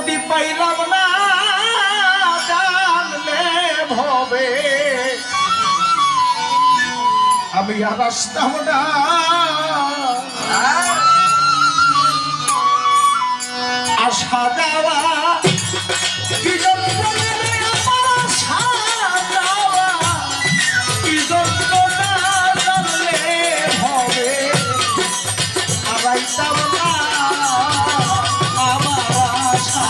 যদি পাইলাম না জানলে ভবে আমি আর আসতাম না আশা যাওয়া কি যন্ত্রণা আমার আশা যাওয়া কি যন্ত্রণা জানলে ভবে আর আইতাম না আমার আশা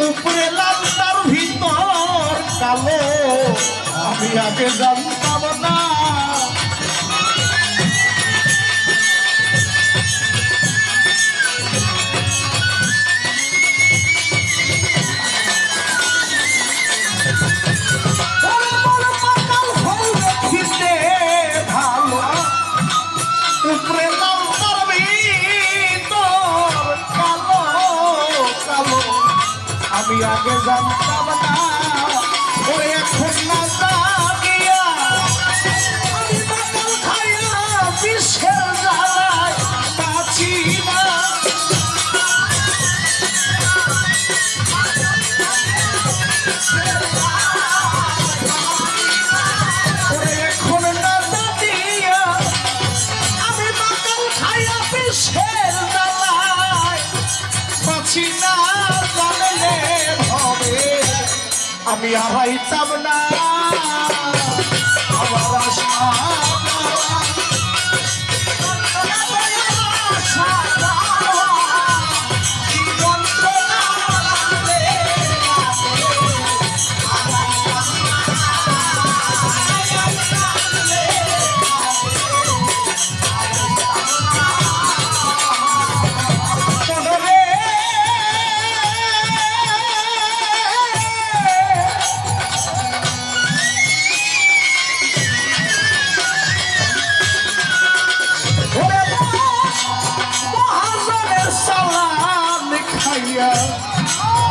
উপরে লাল তার ভিতর কালো আমি আগে জানতাম না উপরে লাল তার ভিতর কালো কালো আমি আগে জানতাম না ওরে এখন না জানিয়া আমি বাতাল খাইয়া বিষের জ্বালায় বাঁচি না ওরে এখন না জানিয়া আমি বাতাল খাইয়া বিষের জ্বালায় বাঁচি না জানলে আমি আড়াইতাম না আমার আশা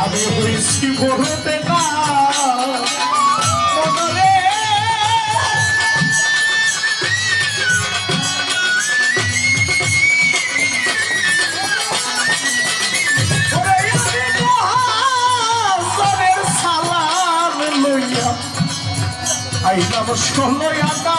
আমি হইছি বড়তে না মনরে সালাম লইয়া আইলাম ষোলয়া না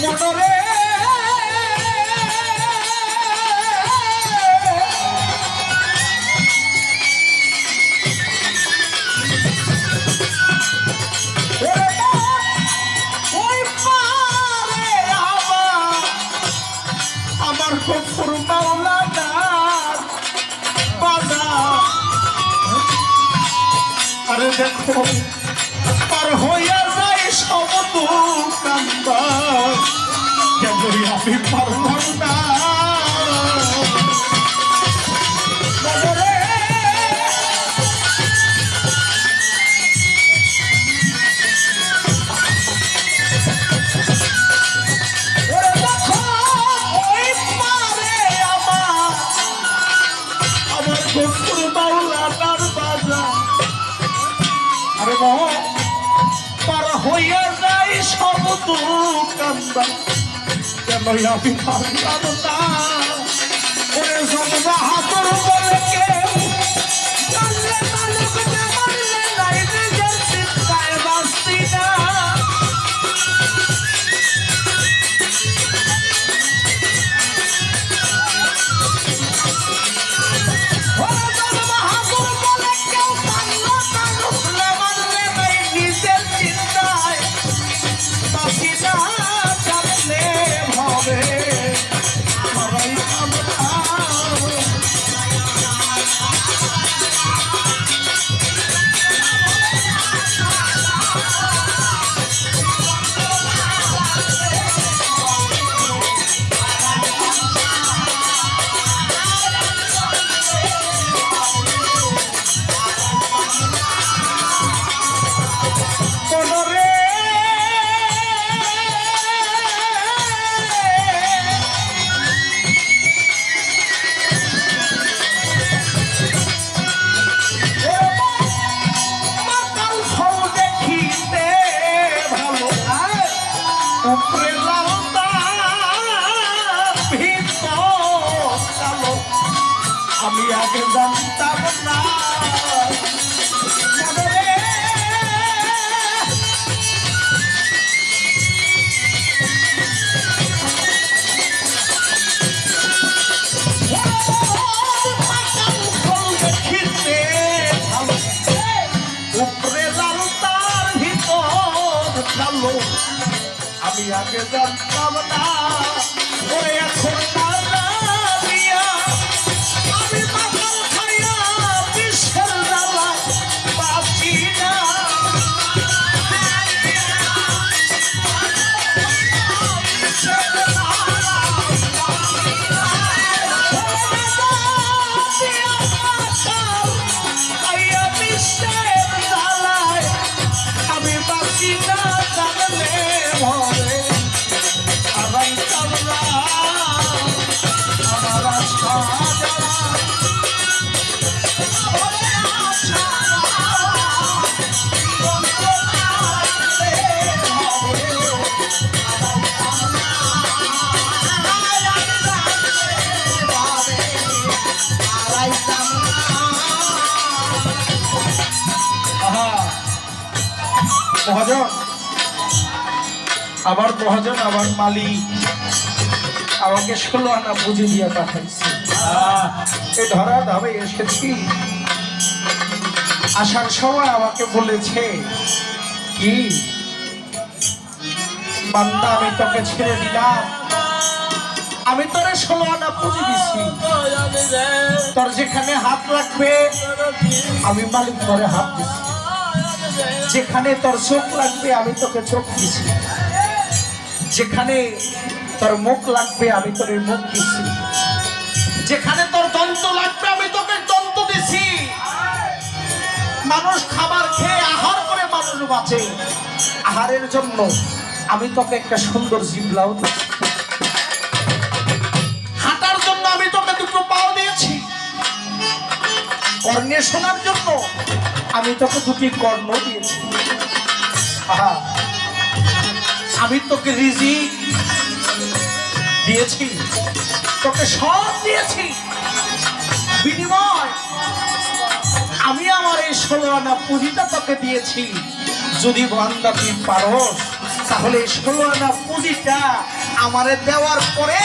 মনরে আমার গফুর মাওলানার বাজার আরে দেখো পার হইয়া যায় সব দুকান্দা কেবল আমি পারলাম না পার হইয়া যায় সব দুকান্দা কেন আমি পারলাম না ওরে সব বাহাদুর বলে কে আমি আগে জানতাম না উপরে লাল তার ভিতর কালো আমি আগে জানতাম না ওরে এখন মহাজন আমার মালিক আমাকে 16 আনা পুঁজি দিয়ে পাঠাইছে এই ধরা ধাবে এসেছি আসার সময় আমাকে বলেছে কি বান্দা আমি তোকে ছেড়ে দিলাম আমি তোরে 16 আনা পুঁজি দিছি তোর যেখানে হাত রাখবে আমি মালিক তোরে হাত দিছি যেখানে তোর চোখ লাগবে আমি তোকে চোখ দিছি যেখানে তোর মুখ লাগবে আমি তোর মুখ দিছি যেখানে তোর দন্ত লাগবে আমি তোকে দন্ত দিছি মানুষ খাবার খেয়ে আহার করে মানুষ বাঁচে আহারের জন্য আমি তোকে একটা সুন্দর জিহ্বাও দিছি হাঁটার জন্য আমি তোকে দুটো পাও দিয়েছি কর্ণে শোনার জন্য আমি তোকে দুটি কর্ণ দিয়েছি আমি তোকে রিজিক দিয়েছি তোকে সব দিয়েছি বিনিময় আমি আমার এই 16 আনা পুঁজিটা তোকে দিয়েছি যদি বান্দা তুই পারস তাহলে 16 আনা পুঁজিটা আমারে দেওয়ার পরে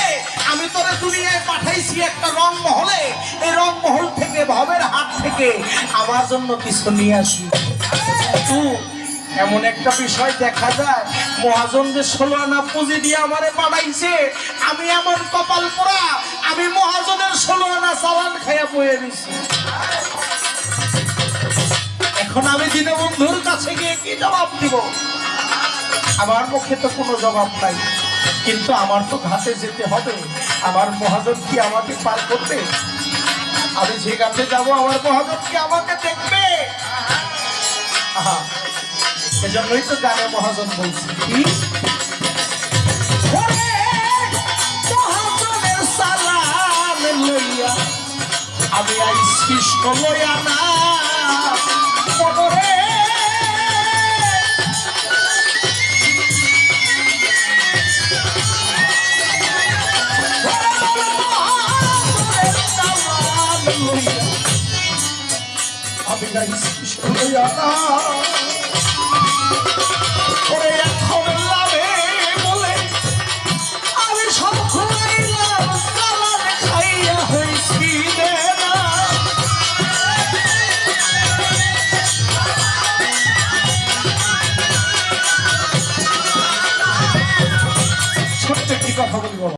আমি তোরে দুনিয়ায় পাঠাইছি একটা রংমহলে। এই রংমহল থেকে ভবের হাট থেকে আমার জন্য কিছু নিয়ে আসি। এমন একটা বিষয় দেখা যায়, মহাজন যে 16 আনা পুঁজি দিয়ে আমারে পাঠাইছে, আমি এমন কপাল পোড়া, আমি মহাজনের 16 আনা চালান খাইয়া বয়ে দিছি। এখন আমি দীনবন্ধুর কাছে গিয়ে কি জবাব দিব? আমার মুখে তো কোনো জবাব নাই, কিন্তু আমার তো ঘাটে যেতে হবে। আমার মহাজন কি আমাকে পার করবে? আমি যে ঘাটে যাব আমার মহাজন কি আমাকে দেখবে? এজন্যই তো গানে মহাজন বলছি, মহাজনের সালাম লইয়া আমি আইছি 16 আনা মনরে। আমি আইছি 16 আনা